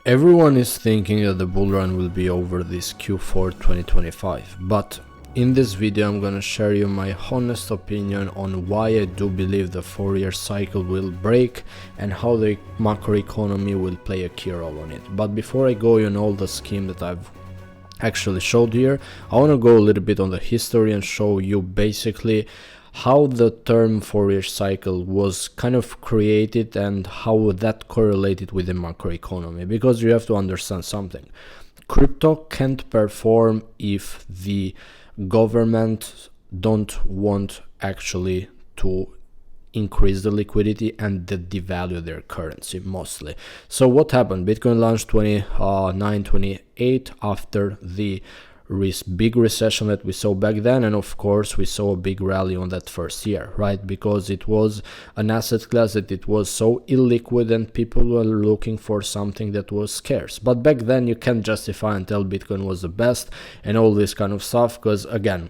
Everyone is thinking that the bull run will be over this Q4 2025, but in this video I'm gonna share you my honest opinion on why I do believe the 4-year cycle will break and how the macroeconomy will play a key role on it. But before I go on all the scheme that I've actually showed here, I want to go a little bit on the history and show you basically how the term 4-year cycle was kind of created and how that correlated with the macroeconomy, because you have to understand something. Crypto can't perform if the government don't want actually to increase the liquidity and devalue their currency mostly. So what happened? Bitcoin launched 29-28 after the big recession that we saw back then, and of course we saw a big rally on that first year, right? Because it was an asset class that it was so illiquid and people were looking for something that was scarce. But back then you can't justify and tell Bitcoin was the best and all this kind of stuff, because again,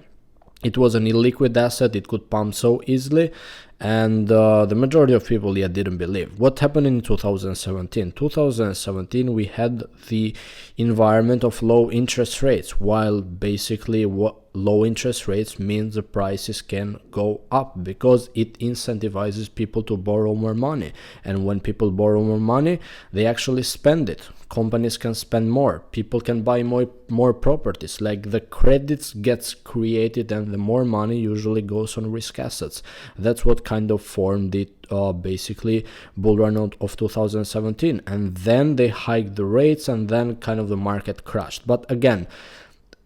it was an illiquid asset, it could pump so easily, and the majority of people didn't believe. What happened in 2017? 2017 we had the environment of low interest rates, while basically what low interest rates means the prices can go up because it incentivizes people to borrow more money, and when people borrow more money they actually spend it. Companies can spend more, people can buy more properties, like the credits gets created and the more money usually goes on risk assets. That's what kind of formed it basically bull run of 2017, and then they hiked the rates and then kind of the market crashed. But again,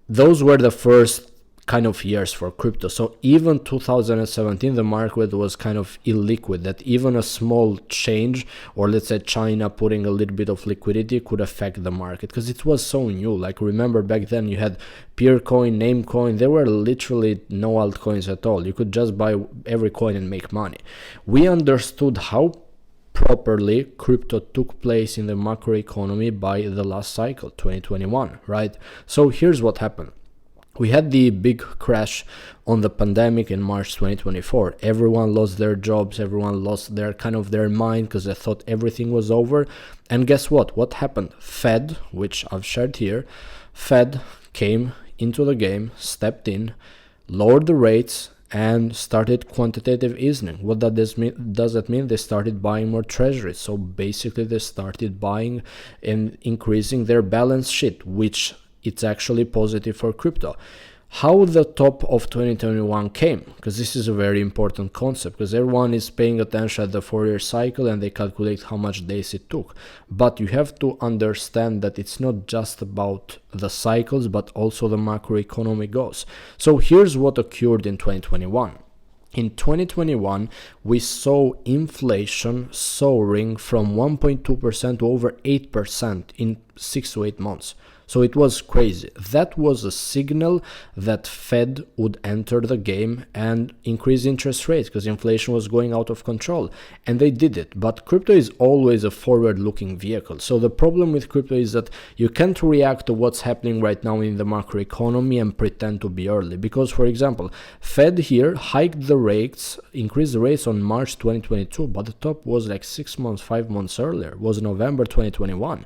those were the first kind of years for crypto. So even 2017 the market was kind of illiquid, that even a small change, or let's say China putting a little bit of liquidity, could affect the market because it was so new. Like, remember back then you had peer coin, name coin, there were literally no altcoins at all. You could just buy every coin and make money. We understood how properly crypto took place in the macroeconomy by the last cycle, 2021, right? So here's what happened. We had the big crash on the pandemic in March 2024. Everyone lost their jobs, everyone lost their mind because they thought everything was over. And guess what? What happened? Fed, which I've shared here, Fed came into the game, stepped in, lowered the rates, and started quantitative easing. What does that mean? They started buying more treasuries. So basically they started buying and increasing their balance sheet, which it's actually positive for crypto. How the top of 2021 came, because this is a very important concept, because everyone is paying attention at the 4-year cycle and they calculate how much days it took. But you have to understand that it's not just about the cycles, but also the macroeconomic goals. So here's what occurred in 2021. In 2021, we saw inflation soaring from 1.2% to over 8% in 6 to 8 months. So it was crazy. That was a signal that Fed would enter the game and increase interest rates because inflation was going out of control. And they did it. But crypto is always a forward-looking vehicle. So the problem with crypto is that you can't react to what's happening right now in the macroeconomy and pretend to be early. Because, for example, Fed here hiked the rates, increased the rates on March 2022, but the top was like 6 months, 5 months earlier. It was November 2021.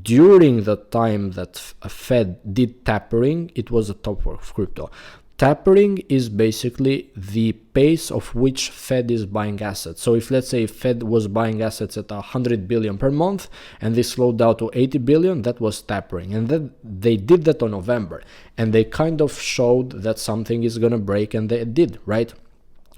During the time that Fed did tapering, it was the top of crypto. Tapering is basically the pace of which Fed is buying assets. So if, let's say, Fed was buying assets at 100 billion per month and they slowed down to 80 billion, that was tapering. And then they did that on November, and they kind of showed that something is going to break, and they did, right?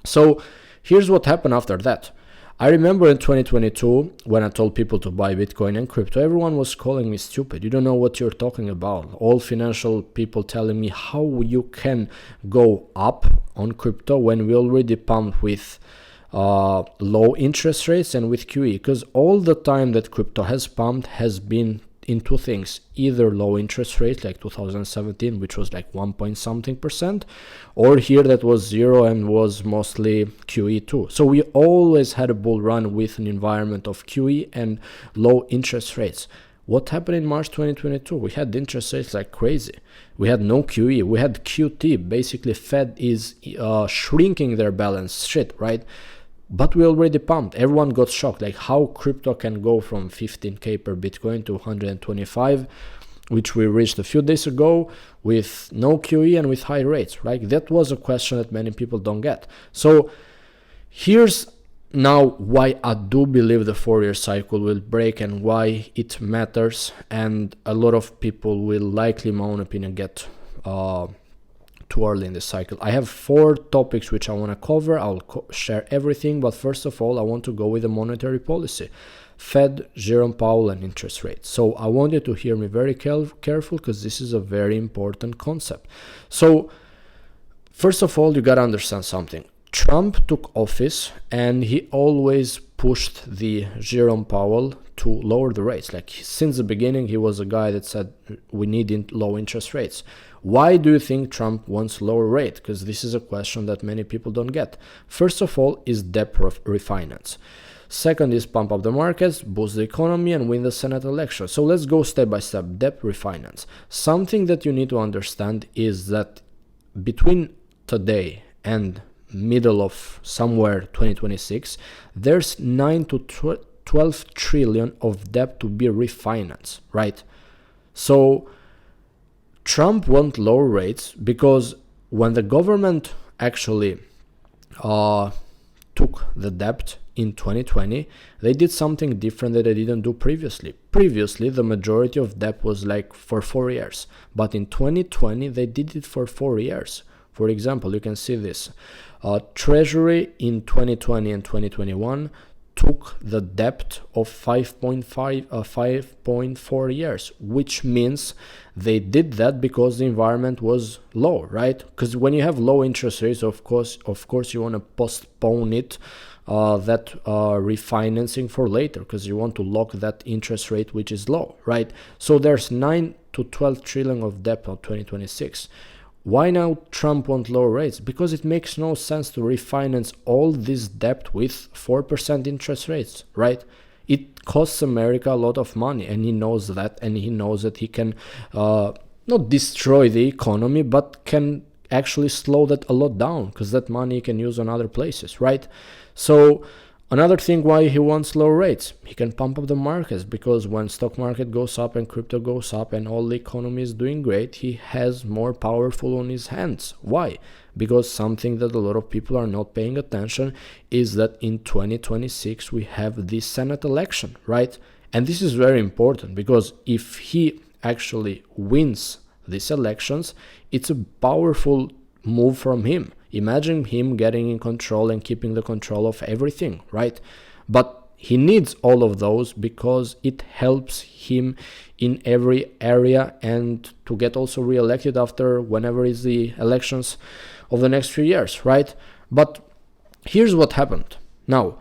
So here's what happened after that. I remember in 2022, when I told people to buy Bitcoin and crypto, everyone was calling me stupid. You don't know what you're talking about. All financial people telling me how you can go up on crypto when we already pumped with low interest rates and with QE. Because all the time that crypto has pumped has been in two things: either low interest rate like 2017, which was like 1 point something percent, or here that was zero and was mostly QE2. So we always had a bull run with an environment of QE and low interest rates. What happened in March 2022? We had interest rates like crazy. We had no QE, we had QT. Basically Fed is shrinking their balance sheet, right? But we already pumped. Everyone got shocked, like how crypto can go from 15k per Bitcoin to 125, which we reached a few days ago with no QE and with high rates, right? That was a question that many people don't get. So here's now why I do believe the 4-year cycle will break and why it matters, and a lot of people will likely, in my own opinion, get too early in the cycle. I have 4 topics which I want to cover. I'll share everything, but first of all I want to go with the monetary policy, Fed, Jerome Powell, and interest rates. So I want you to hear me very careful, because this is a very important concept. So first of all, you got to understand something. Trump took office and he always pushed the Jerome Powell to lower the rates. Like since the beginning, he was a guy that said we need low interest rates. Why do you think Trump wants lower rate? Because this is a question that many people don't get. First of all is debt refinance. Second is pump up the markets, boost the economy, and win the Senate election. So let's go step by step. Debt refinance. Something that you need to understand is that between today and middle of somewhere 2026, there's 9 to 12 trillion of debt to be refinanced, right? So Trump wants lower rates because when the government actually took the debt in 2020, they did something different that they didn't do previously. Previously, the majority of debt was like for 4 years, but in 2020, they did it for 4 years. For example, you can see this. Treasury in 2020 and 2021 took the debt of 5.4 years, which means they did that because the environment was low, right? Because when you have low interest rates, of course you want to postpone it, that refinancing for later, because you want to lock that interest rate which is low, right? So there's 9 to 12 trillion of debt on 2026. Why now Trump wants lower rates? Because it makes no sense to refinance all this debt with 4% interest rates, right? It costs America a lot of money, and he knows that, and he knows that he can not destroy the economy, but can actually slow that a lot down, because that money he can use on other places, right? So another thing why he wants low rates, he can pump up the markets, because when stock market goes up and crypto goes up and all the economy is doing great, he has more powerful on his hands. Why? Because something that a lot of people are not paying attention is that in 2026 we have the Senate election, right? And this is very important, because if he actually wins these elections, it's a powerful move from him. Imagine him getting in control and keeping the control of everything, right? But he needs all of those because it helps him in every area, and to get also re-elected after whenever is the elections of the next few years, right? But here's what happened. Now,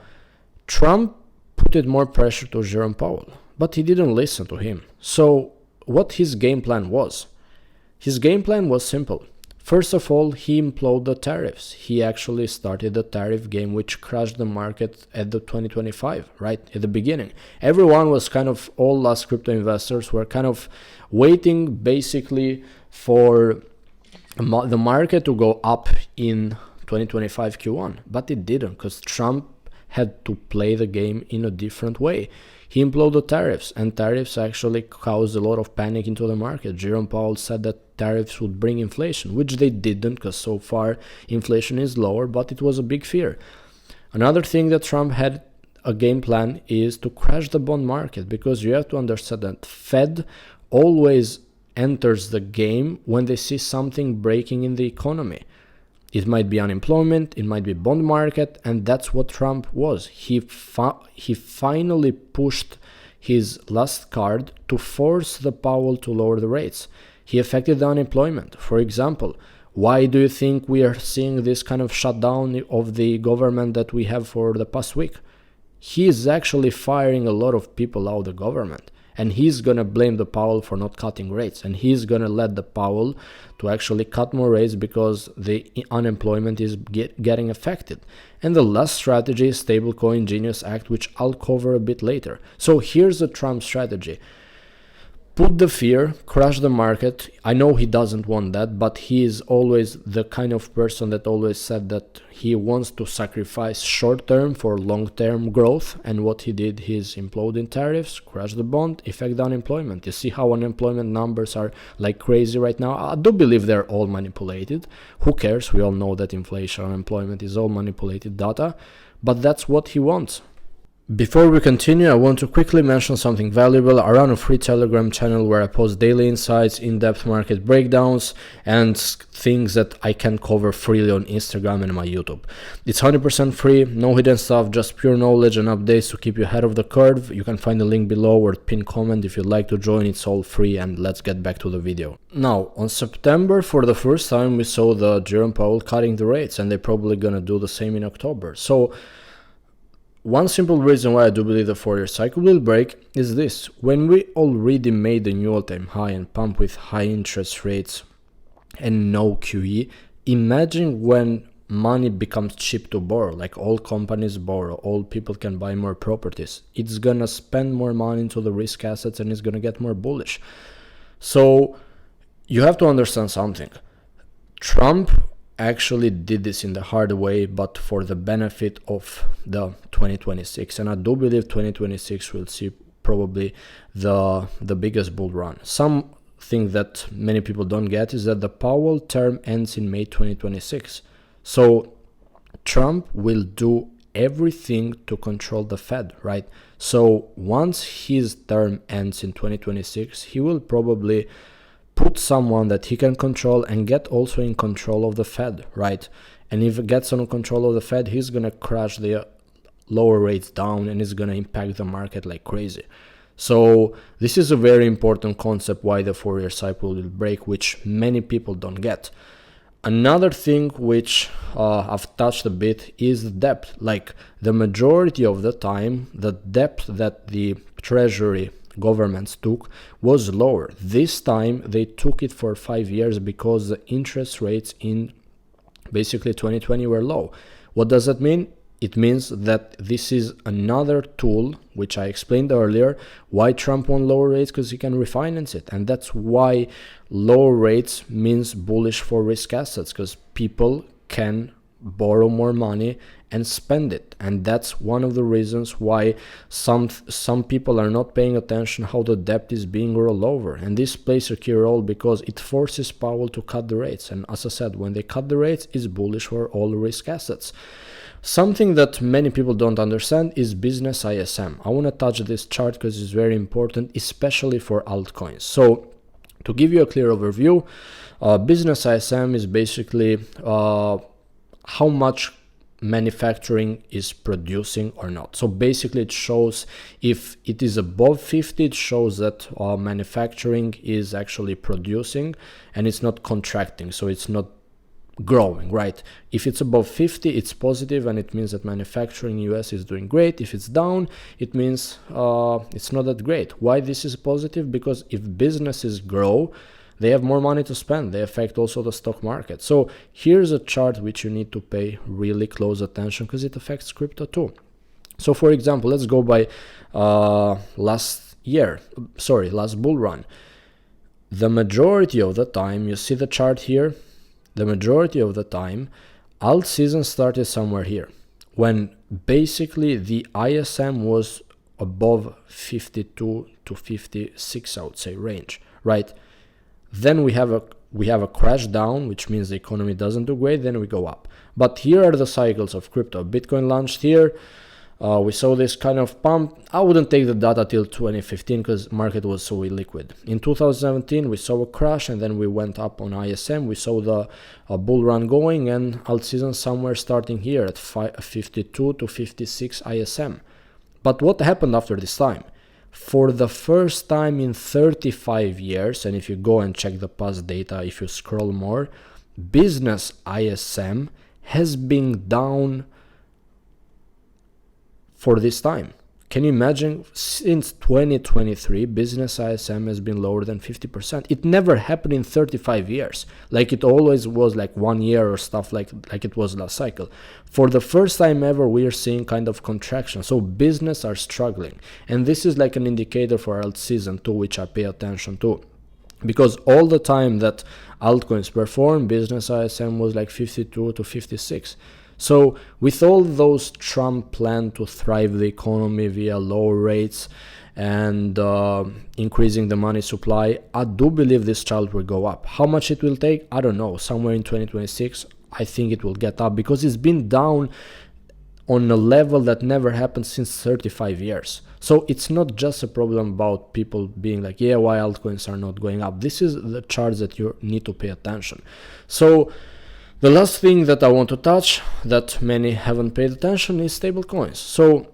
Trump put more pressure to Jerome Powell, but he didn't listen to him. So what his game plan was? His game plan was simple. First of all, he imploded the tariffs. He actually started the tariff game, which crashed the market at the 2025, right? At the beginning. Everyone was all last crypto investors were waiting basically for the market to go up in 2025 Q1, but it didn't, because Trump had to play the game in a different way. He imploded tariffs, and tariffs actually caused a lot of panic into the market. Jerome Powell said that tariffs would bring inflation, which they didn't, because so far inflation is lower, but it was a big fear. Another thing that Trump had a game plan is to crash the bond market, because you have to understand that Fed always enters the game when they see something breaking in the economy. It might be unemployment, it might be bond market, and that's what Trump was. He finally pushed his last card to force the Powell to lower the rates. He affected the unemployment. For example, why do you think we are seeing this kind of shutdown of the government that we have for the past week? He is actually firing a lot of people out of the government. And he's going to blame the Powell for not cutting rates. And he's going to let the Powell to actually cut more rates because the unemployment is getting affected. And the last strategy is Stablecoin Genius Act, which I'll cover a bit later. So here's the Trump strategy. put the fear, crash the market. I know he doesn't want that, but he is always the kind of person that always said that he wants to sacrifice short-term for long-term growth. And what he did, he's imploding tariffs, crash the bond, affect the unemployment. You see how unemployment numbers are like crazy right now. I do believe they're all manipulated. Who cares? We all know that inflation, unemployment is all manipulated data, but that's what he wants. Before we continue, I want to quickly mention something valuable. I run a free Telegram channel where I post daily insights, in-depth market breakdowns, and things that I can cover freely on Instagram and my YouTube. It's 100% free, no hidden stuff, just pure knowledge and updates to keep you ahead of the curve. You can find the link below or pinned comment if you'd like to join. It's all free, and let's get back to the video. Now, on September, for the first time, we saw the Jerome Powell cutting the rates, and they're probably gonna do the same in October. So one simple reason why I do believe the 4-year cycle will break is this. When we already made a new all-time high and pump with high interest rates and no QE, imagine when money becomes cheap to borrow, like all companies borrow, all people can buy more properties. It's gonna spend more money into the risk assets and it's gonna get more bullish. So you have to understand something. Trump actually did this in the hard way, but for the benefit of the 2026, and I do believe 2026 will see probably the biggest bull run. Something that many people don't get is that the Powell term ends in May 2026, so Trump will do everything to control the Fed, right? So once his term ends in 2026, he will probably put someone that he can control and get also in control of the Fed, right? And if he gets on control of the Fed, he's gonna crash the lower rates down and it's gonna impact the market like crazy. So this is a very important concept why the 4-year cycle will break, which many people don't get. Another thing which I've touched a bit is the debt. Like the majority of the time, the debt that the treasury governments took was lower. This time they took it for 5 years because the interest rates in basically 2020 were low. What does that mean? It means that this is another tool, which I explained earlier, why Trump won't lower rates, because he can refinance it. And that's why lower rates means bullish for risk assets, because people can borrow more money and spend it. And that's one of the reasons why some people are not paying attention how the debt is being rolled over. And this plays a key role because it forces Powell to cut the rates. And as I said, when they cut the rates, it's bullish for all risk assets. Something that many people don't understand is business ISM. I want to touch this chart because it's very important, especially for altcoins. So to give you a clear overview, business ISM is basically how much manufacturing is producing or not. So basically it shows if it is above 50, it shows that manufacturing is actually producing and it's not contracting, so it's not growing, right? If it's above 50, it's positive and it means that manufacturing US is doing great. If it's down, it means it's not that great. Why this is positive? Because if businesses grow, they have more money to spend. They affect also the stock market. So here's a chart which you need to pay really close attention because it affects crypto too. So for example, let's go by last bull run. The majority of the time, you see the chart here, the majority of the time, alt season started somewhere here, when basically the ISM was above 52 to 56, I would say, range, right? Then we have a crash down, which means the economy doesn't do great, then we go up. But here are the cycles of crypto. Bitcoin launched here. We saw this kind of pump. I wouldn't take the data till 2015 because market was so illiquid. In 2017, we saw a crash and then we went up on ISM. We saw the bull run going and alt season somewhere starting here at 52 to 56 ISM. But what happened after this time? For the first time in 35 years, and if you go and check the past data, if you scroll more, business ISM has been down for this time. Can you imagine, since 2023, business ISM has been lower than 50%. It never happened in 35 years. Like it always was like 1 year or stuff like it was last cycle. For the first time ever, we are seeing kind of contraction. So business are struggling. And this is like an indicator for alt season 2, which I pay attention to. Because all the time that altcoins perform, business ISM was like 52 to 56. So with all those Trump plan to thrive the economy via low rates and increasing the money supply, I do believe this chart will go up. How much it will take, I don't know. Somewhere in 2026, I think it will get up, because it's been down on a level that never happened since 35 years. So it's not just a problem about people being like, yeah, why altcoins are not going up. This is the charts that you need to pay attention. So the last thing that I want to touch that many haven't paid attention is stablecoins. So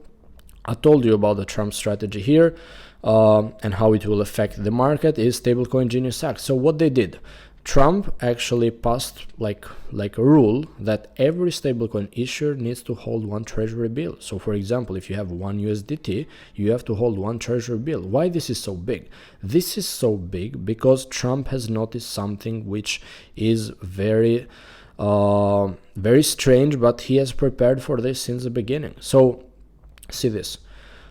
I told you about the Trump strategy here and how it will affect the market is Stablecoin Genius Act. So what they did, Trump actually passed like a rule that every stablecoin issuer needs to hold one treasury bill. So for example, if you have one USDT, you have to hold one treasury bill. Why this is so big? This is so big because Trump has noticed something which is very strange, but he has prepared for this since the beginning. So see this,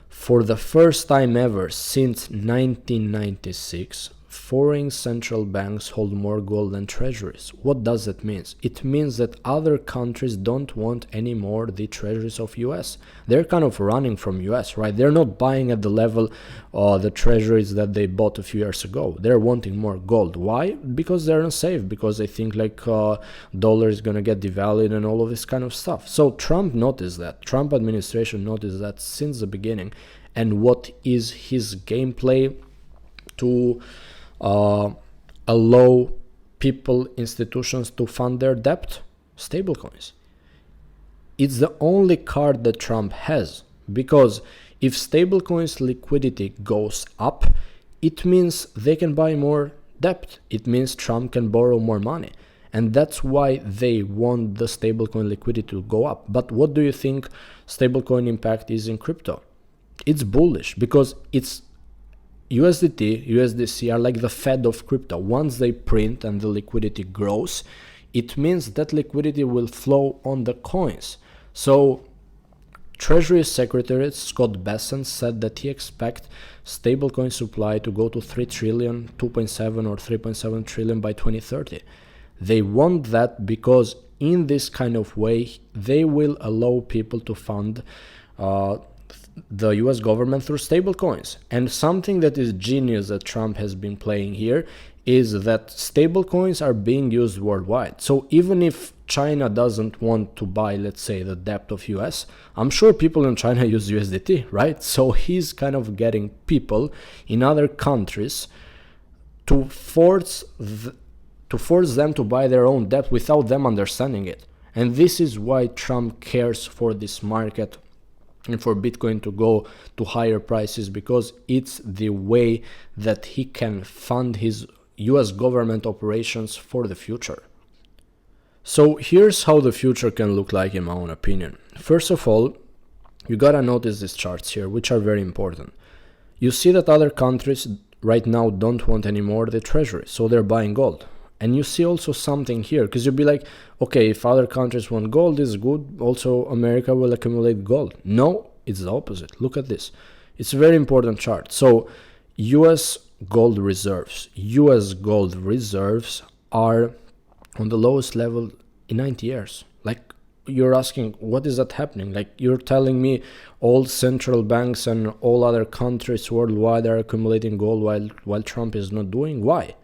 for the first time ever since 1996, foreign central banks hold more gold than treasuries. What does that mean? It means that other countries don't want anymore the treasuries of US. They're kind of running from US, right? They're not buying at the level the treasuries that they bought a few years ago. They're wanting more gold. Why? Because they're unsafe, because they think like dollar is gonna get devalued and all of this kind of stuff. So Trump noticed that. Trump administration noticed that since the beginning. And what is his gameplay to allow people, institutions to fund their debt? Stablecoins. It's the only card that Trump has, because if stablecoins liquidity goes up, it means they can buy more debt. It means Trump can borrow more money. And that's why they want the stablecoin liquidity to go up. But what do you think stablecoin impact is in crypto? It's bullish, because it's USDT, USDC are like the Fed of crypto. Once they print and the liquidity grows, it means that liquidity will flow on the coins. So Treasury Secretary Scott Bessent said that he expects stablecoin supply to go to 3 trillion, 2.7 or 3.7 trillion by 2030. They want that because in this kind of way, they will allow people to fund the US government through stablecoins. And something that is genius that Trump has been playing here is that stablecoins are being used worldwide. So even if China doesn't want to buy, let's say, the debt of US, I'm sure people in China use USDT, right? So he's kind of getting people in other countries to force them to buy their own debt without them understanding it. And this is why Trump cares for this market and for Bitcoin to go to higher prices, because it's the way that he can fund his US government operations for the future. So here's how the future can look like in my own opinion. First of all, you gotta notice these charts here, which are very important. You see that other countries right now don't want anymore the treasury, so they're buying gold. And you see also something here, because you'll be like, okay, if other countries want gold, it's good. Also, America will accumulate gold. No, it's the opposite. Look at this. It's a very important chart. So US gold reserves. US gold reserves are on the lowest level in 90 years. Like, you're asking, what is that happening? Like, you're telling me all central banks and all other countries worldwide are accumulating gold while Trump is not doing? Why?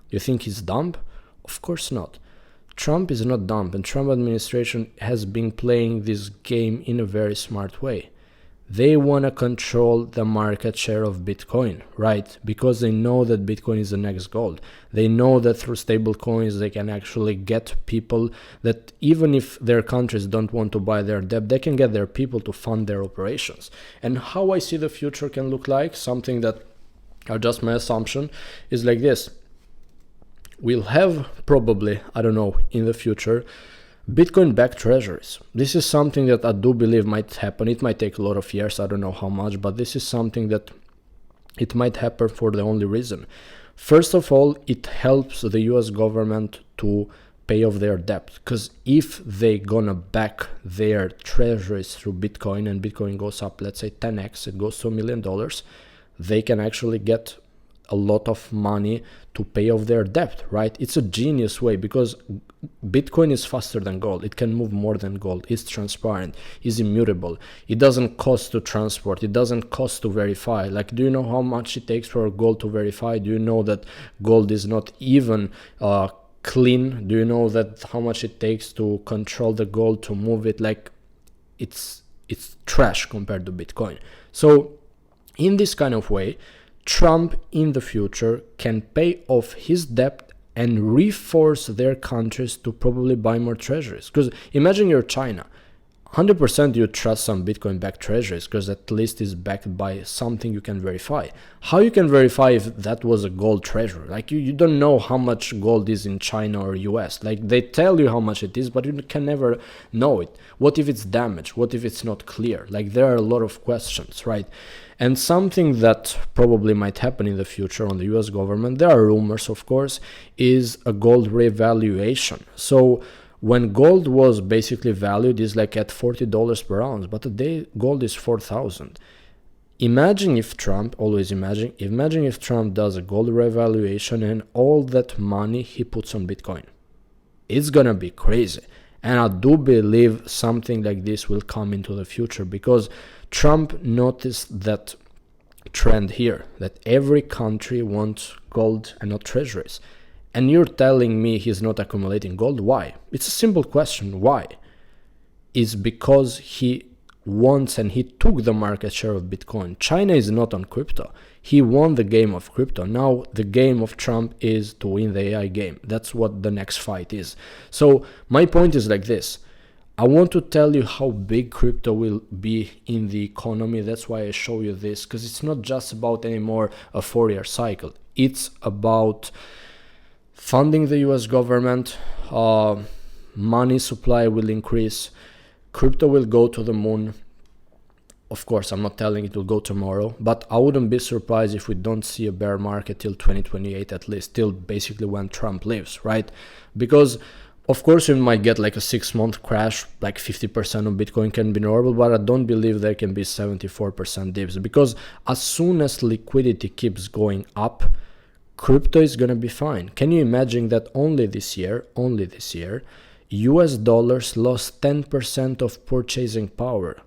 You think he's dumb? Of course not. Trump is not dumb, and Trump administration has been playing this game in a very smart way. They want to control the market share of Bitcoin, right? Because they know that Bitcoin is the next gold. They know that through stable coins, they can actually get people that even if their countries don't want to buy their debt, they can get their people to fund their operations. And how I see the future can look like, something that are just my assumption, is like this. We'll have probably, I don't know, in the future, Bitcoin backed treasuries. This is something that I do believe might happen. It might take a lot of years, I don't know how much, but this is something that it might happen for the only reason. First of all, it helps the US government to pay off their debt, because if they gonna back their treasuries through Bitcoin and Bitcoin goes up, let's say 10x, it goes to $1 million, they can actually get a lot of money to pay off their debt, right? It's a genius way, because Bitcoin is faster than gold. It can move more than gold. It's transparent. It's immutable. It doesn't cost to transport. It doesn't cost to verify. Like, do you know how much it takes for gold to verify? Do you know that gold is not even clean? Do you know that how much it takes to control the gold, to move it? Like, it's trash compared to Bitcoin. So in this kind of way, Trump in the future can pay off his debt and reforce their countries to probably buy more treasuries. Because imagine you're China, 100% you trust some Bitcoin backed treasuries, because at least it's backed by something you can verify. How you can verify if that was a gold treasury? Like, you don't know how much gold is in China or US. Like, they tell you how much it is, but you can never know it. What if it's damaged? What if it's not clear? Like, there are a lot of questions, right? And something that probably might happen in the future on the US government, there are rumors, of course, is a gold revaluation. So when gold was basically valued is like at $40 per ounce, but today gold is 4,000. Imagine if Trump, always imagine if Trump does a gold revaluation and all that money he puts on Bitcoin. It's gonna be crazy. And I do believe something like this will come into the future, because Trump noticed that trend here, that every country wants gold and not treasuries. And you're telling me he's not accumulating gold? Why? It's a simple question. Why? It's because he wants and he took the market share of Bitcoin. China is not on crypto. He won the game of crypto. Now the game of Trump is to win the AI game. That's what the next fight is. So my point is like this. I want to tell you how big crypto will be in the economy. That's why I show you this, because it's not just about anymore a 4-year cycle. It's about funding the US government, money supply will increase, crypto will go to the moon. Of course, I'm not telling it will go tomorrow, but I wouldn't be surprised if we don't see a bear market till 2028 at least, till basically when Trump leaves, right? Because of course we might get like a 6-month crash, like 50% of Bitcoin can be normal, but I don't believe there can be 74% dips, because as soon as liquidity keeps going up, crypto is gonna be fine. Can you imagine that only this year, US dollars lost 10% of purchasing power?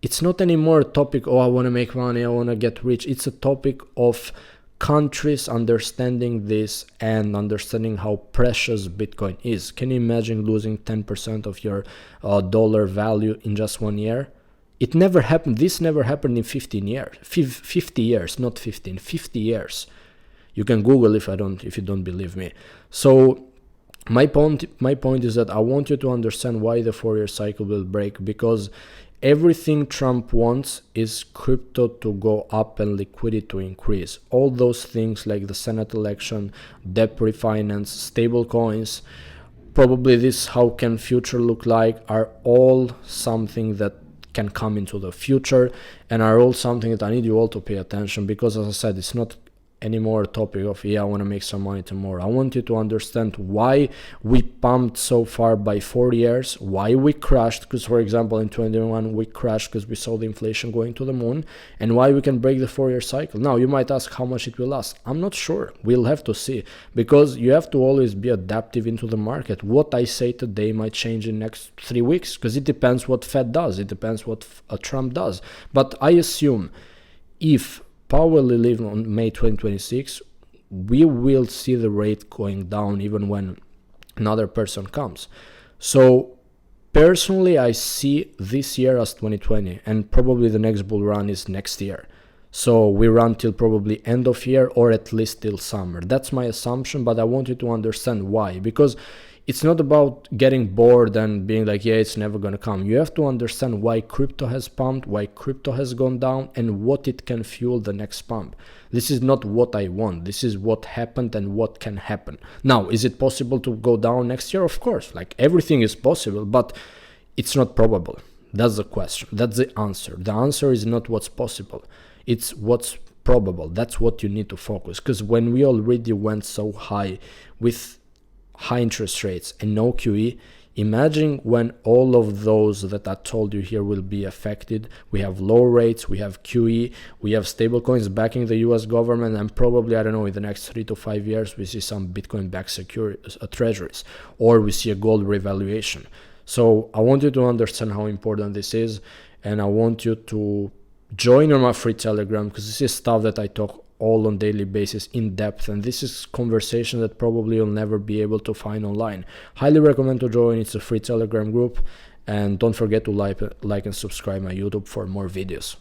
It's not anymore a topic, oh, I want to make money, I want to get rich. It's a topic of countries understanding this and understanding how precious Bitcoin is. Can you imagine losing 10% of your dollar value in just 1 year? It never happened. This never happened in 15 years. 50 years, not 15, 50 years. You can Google if you don't believe me. So my point is that I want you to understand why the 4-year cycle will break, because everything Trump wants is crypto to go up and liquidity to increase. All those things like the Senate election, debt refinance, stablecoins, probably this how can future look like, are all something that can come into the future, and are all something that I need you all to pay attention, because as I said, it's not anymore a topic of, yeah, I want to make some money tomorrow. I want you to understand why we pumped so far by 4 years, why we crashed, because for example in 2021 we crashed because we saw the inflation going to the moon, and why we can break the 4-year cycle. Now you might ask how much it will last. I'm not sure. We'll have to see, because you have to always be adaptive into the market. What I say today might change in next 3 weeks, because it depends what Fed does, it depends what Trump does. But I assume if Powell will leave on May 2026, we will see the rate going down even when another person comes. So personally, I see this year as 2020, and probably the next bull run is next year. So we run till probably end of year, or at least till summer. That's my assumption, but I want you to understand why. Because it's not about getting bored and being like, yeah, it's never going to come. You have to understand why crypto has pumped, why crypto has gone down, and what it can fuel the next pump. This is not what I want. This is what happened and what can happen. Now, is it possible to go down next year? Of course, like everything is possible, but it's not probable. That's the question. That's the answer. The answer is not what's possible. It's what's probable. That's what you need to focus. Because when we already went so high with high interest rates and no QE, imagine when all of those that I told you here will be affected. We have low rates, we have QE, we have stablecoins backing the US government, and probably, I don't know, in the next 3 to 5 years, we see some Bitcoin backed securities, treasuries, or we see a gold revaluation. So I want you to understand how important this is, and I want you to join on my free Telegram, because this is stuff that I talk all on daily basis in depth, and this is conversation that probably you'll never be able to find online. Highly recommend to join. It's a free Telegram group, and don't forget to like and subscribe my YouTube for more videos.